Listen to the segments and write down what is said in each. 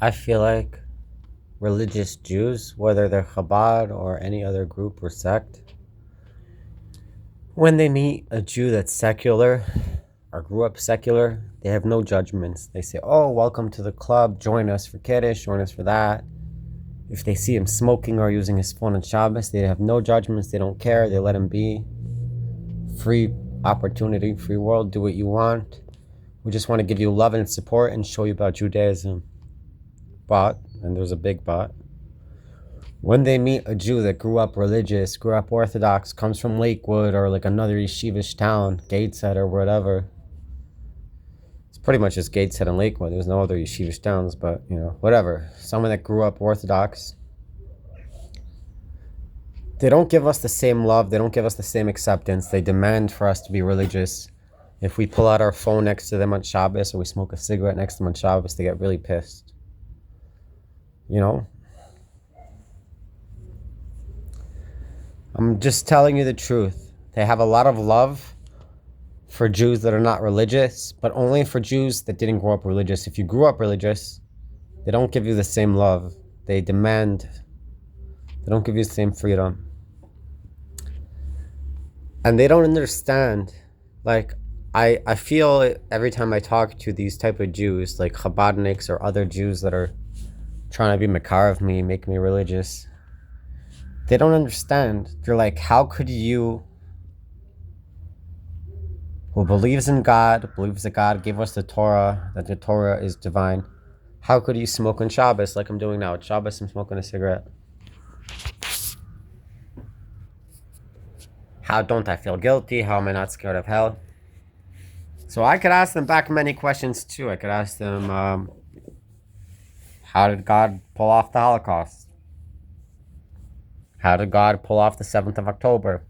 I feel like religious Jews, whether they're Chabad or any other group or sect, when they meet a Jew that's secular or grew up secular, they have no judgments. They say, oh, welcome to the club, join us for Kiddush, join us for that. If they see him smoking or using his phone on Shabbos, they have no judgments, they don't care, they let him be. Free opportunity, free world, do what you want. We just want to give you love and support and show you about Judaism. But, and there's a big but, when they meet a Jew that grew up religious, grew up Orthodox, comes from Lakewood or like another yeshivish town, Gateshead or whatever. It's pretty much just Gateshead and Lakewood. There's no other yeshivish towns, but whatever. Someone that grew up Orthodox. They don't give us the same love. They don't give us the same acceptance. They demand for us to be religious. If we pull out our phone next to them on Shabbos or we smoke a cigarette next to them on Shabbos, they get really pissed. I'm just telling you the truth. They have a lot of love for Jews that are not religious, but only for Jews that didn't grow up religious. If you grew up religious, they don't give you the same love. They don't give you the same freedom. And they don't understand. Like, I feel it every time I talk to these type of Jews, like Chabadniks or other Jews that are trying to be makar of me, make me religious. They don't understand. They're like, how could you, who believes in God, believes that God gave us the Torah, that the Torah is divine, how could you smoke on Shabbos like I'm doing now? At Shabbos, I'm smoking a cigarette. How don't I feel guilty? How am I not scared of hell? So I could ask them back many questions too. I could ask them, how did God pull off the Holocaust? How did God pull off the 7th of October?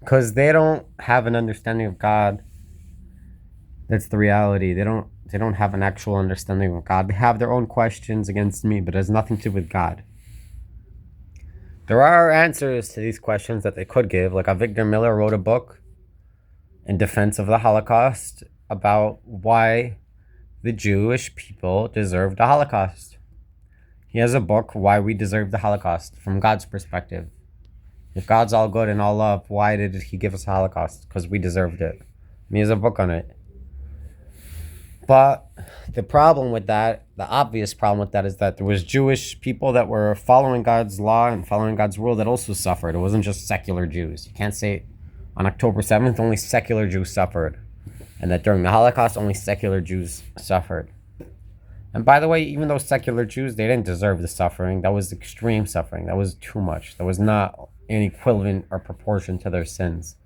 Because they don't have an understanding of God. That's the reality. They don't have an actual understanding of God. They have their own questions against me, but it has nothing to do with God. There are answers to these questions that they could give. Like Avigdor Miller wrote a book in defense of the Holocaust about why the Jewish people deserve the Holocaust. He has a book, Why We Deserve the Holocaust, from God's perspective. If God's all good and all love, why did he give us a Holocaust? Because we deserved it. And he has a book on it. But the problem with that, the obvious problem with that, is that there was Jewish people that were following God's law and following God's rule that also suffered. It wasn't just secular Jews. You can't say on October 7th only secular Jews suffered, and that during the Holocaust only secular Jews suffered. And by the way, even those secular Jews, they didn't deserve the suffering. That was extreme suffering. That was too much. That was not in equivalent or proportion to their sins.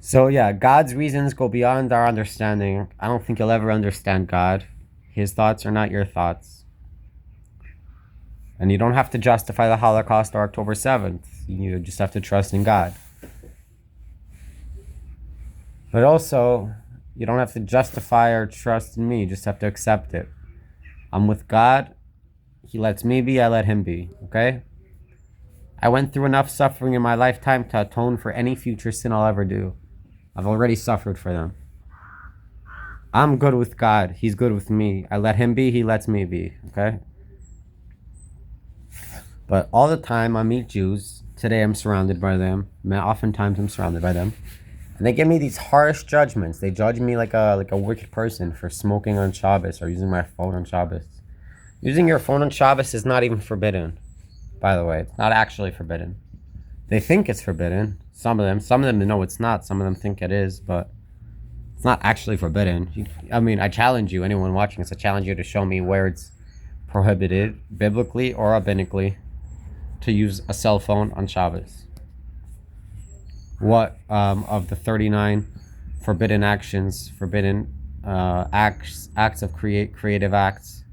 So yeah, God's reasons go beyond our understanding. I don't think you'll ever understand God. His thoughts are not your thoughts. And you don't have to justify the Holocaust or October 7th. You just have to trust in God. But also, you don't have to justify or trust in me. You just have to accept it. I'm with God. He lets me be. I let him be. Okay? I went through enough suffering in my lifetime to atone for any future sin I'll ever do. I've already suffered for them. I'm good with God. He's good with me. I let him be. He lets me be. Okay? But all the time I meet Jews. Today I'm surrounded by them. Oftentimes I'm surrounded by them. And they give me these harsh judgments. They judge me like a wicked person for smoking on Shabbos or using my phone on Shabbos. Using your phone on Shabbos is not even forbidden, by the way. It's not actually forbidden. They think it's forbidden. Some of them know it's not. Some of them think it is, but it's not actually forbidden. I challenge you, anyone watching this, I challenge you to show me where it's prohibited, biblically or rabbinically, to use a cell phone on Shabbos. What of the 39 forbidden actions, acts of creative acts,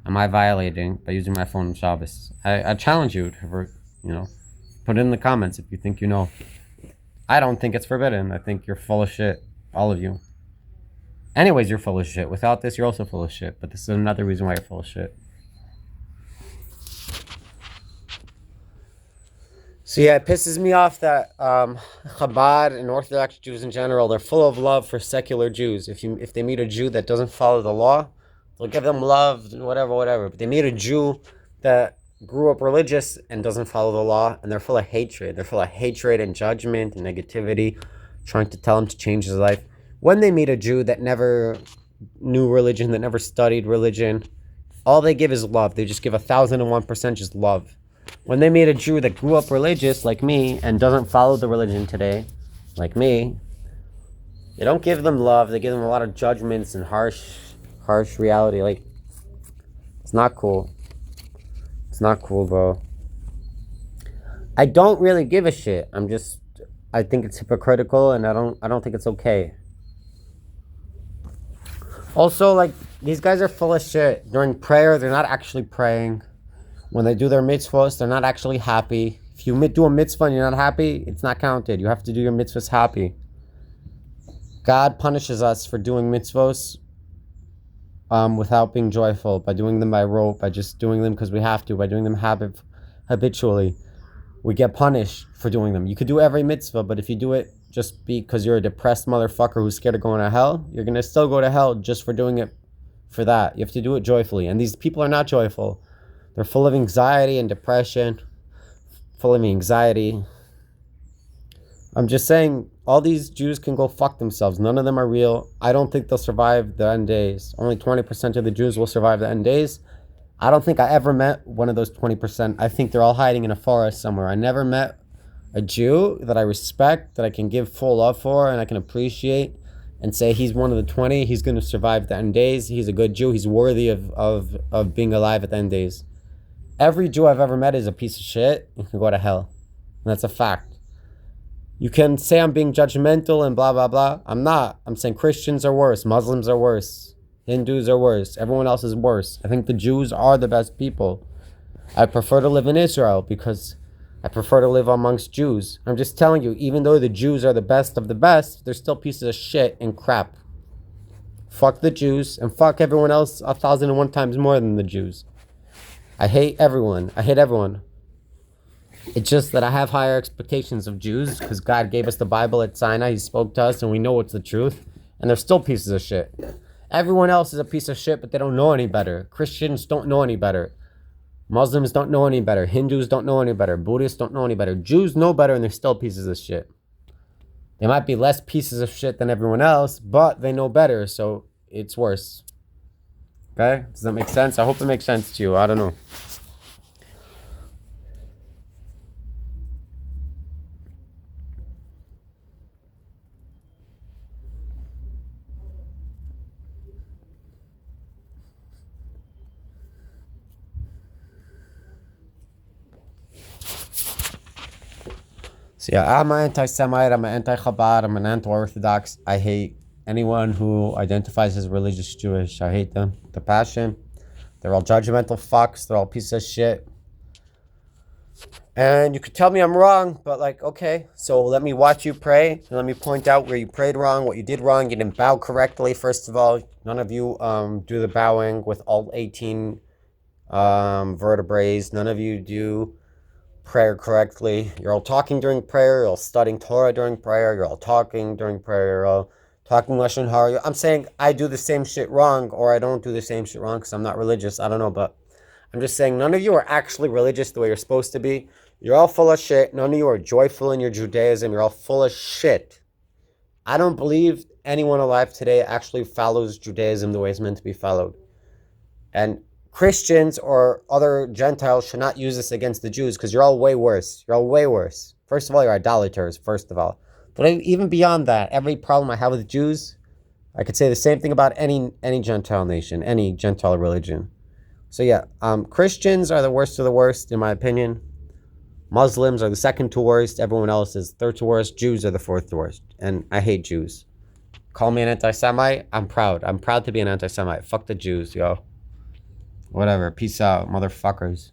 am I violating by using my phone on Shabbos? I challenge you to, put it in the comments if you think you know. I don't think it's forbidden. I think you're full of shit, all of you. Anyways, you're full of shit. Without this, you're also full of shit. But this is another reason why you're full of shit. So So yeah, it pisses me off that Chabad and Orthodox Jews in general, they're full of love for secular Jews. If they meet a Jew that doesn't follow the law, they'll give them love, whatever. But they meet a Jew that grew up religious and doesn't follow the law, and they're full of hatred. They're full of hatred and judgment and negativity, trying to tell him to change his life. When they meet a Jew that never knew religion, that never studied religion, all they give is love. They just give 1,001% just love. When they meet a Jew that grew up religious like me and doesn't follow the religion today, like me, they don't give them love. They give them a lot of judgments and harsh reality. Like, it's not cool. It's not cool, bro. I don't really give a shit. I think it's hypocritical, and I don't think it's okay. Also, like, these guys are full of shit. During prayer, they're not actually praying. When they do their mitzvahs, they're not actually happy. If you do a mitzvah and you're not happy, it's not counted. You have to do your mitzvahs happy. God punishes us for doing mitzvahs without being joyful, by doing them by rote, by just doing them because we have to, by doing them habitually. We get punished for doing them. You could do every mitzvah, but if you do it just because you're a depressed motherfucker who's scared of going to hell, you're going to still go to hell just for doing it for that. You have to do it joyfully. And these people are not joyful. They're full of anxiety and depression, full of anxiety. I'm just saying, all these Jews can go fuck themselves. None of them are real. I don't think they'll survive the end days. Only 20% of the Jews will survive the end days. I don't think I ever met one of those 20%. I think they're all hiding in a forest somewhere. I never met a Jew that I respect, that I can give full love for, and I can appreciate, and say he's one of the 20. He's going to survive the end days. He's a good Jew. He's worthy of being alive at the end days. Every Jew I've ever met is a piece of shit and can go to hell. And that's a fact. You can say I'm being judgmental and blah, blah, blah. I'm not. I'm saying Christians are worse. Muslims are worse. Hindus are worse. Everyone else is worse. I think the Jews are the best people. I prefer to live in Israel because I prefer to live amongst Jews. I'm just telling you, even though the Jews are the best of the best, they're still pieces of shit and crap. Fuck the Jews and fuck everyone else 1,001 times more than the Jews. I hate everyone. It's just that I have higher expectations of Jews because God gave us the Bible at Sinai. He spoke to us and we know it's the truth. And they're still pieces of shit. Everyone else is a piece of shit, but they don't know any better. Christians don't know any better. Muslims don't know any better. Hindus don't know any better. Buddhists don't know any better. Jews know better and they're still pieces of shit. They might be less pieces of shit than everyone else, but they know better, so it's worse. Okay? Does that make sense? I hope it makes sense to you. I don't know. So yeah, I'm an anti-Semite, I'm an anti-Chabad, I'm an anti-Orthodox. I hate anyone who identifies as religious Jewish. I hate them. The passion. They're all judgmental fucks. They're all pieces of shit. And you could tell me I'm wrong, but like, okay, so let me watch you pray. Let me point out where you prayed wrong, what you did wrong. You didn't bow correctly, first of all. None of you do the bowing with all 18 vertebrae. None of you do prayer correctly. You're all talking during prayer. You're all studying Torah during prayer. You're all talking during prayer. You're all talking Lashon Hara. I'm saying I do the same shit wrong, or I don't do the same shit wrong because I'm not religious. I don't know, but I'm just saying none of you are actually religious the way you're supposed to be. You're all full of shit. None of you are joyful in your Judaism. You're all full of shit. I don't believe anyone alive today actually follows Judaism the way it's meant to be followed. And Christians or other Gentiles should not use this against the Jews because you're all way worse. You're all way worse. First of all, you're idolaters, first of all. But even beyond that, every problem I have with Jews, I could say the same thing about any Gentile nation, any Gentile religion. So yeah, Christians are the worst of the worst, in my opinion. Muslims are the second to worst. Everyone else is third to worst. Jews are the fourth to worst. And I hate Jews. Call me an anti-Semite. I'm proud. I'm proud to be an anti-Semite. Fuck the Jews, yo. Whatever. Peace out, motherfuckers.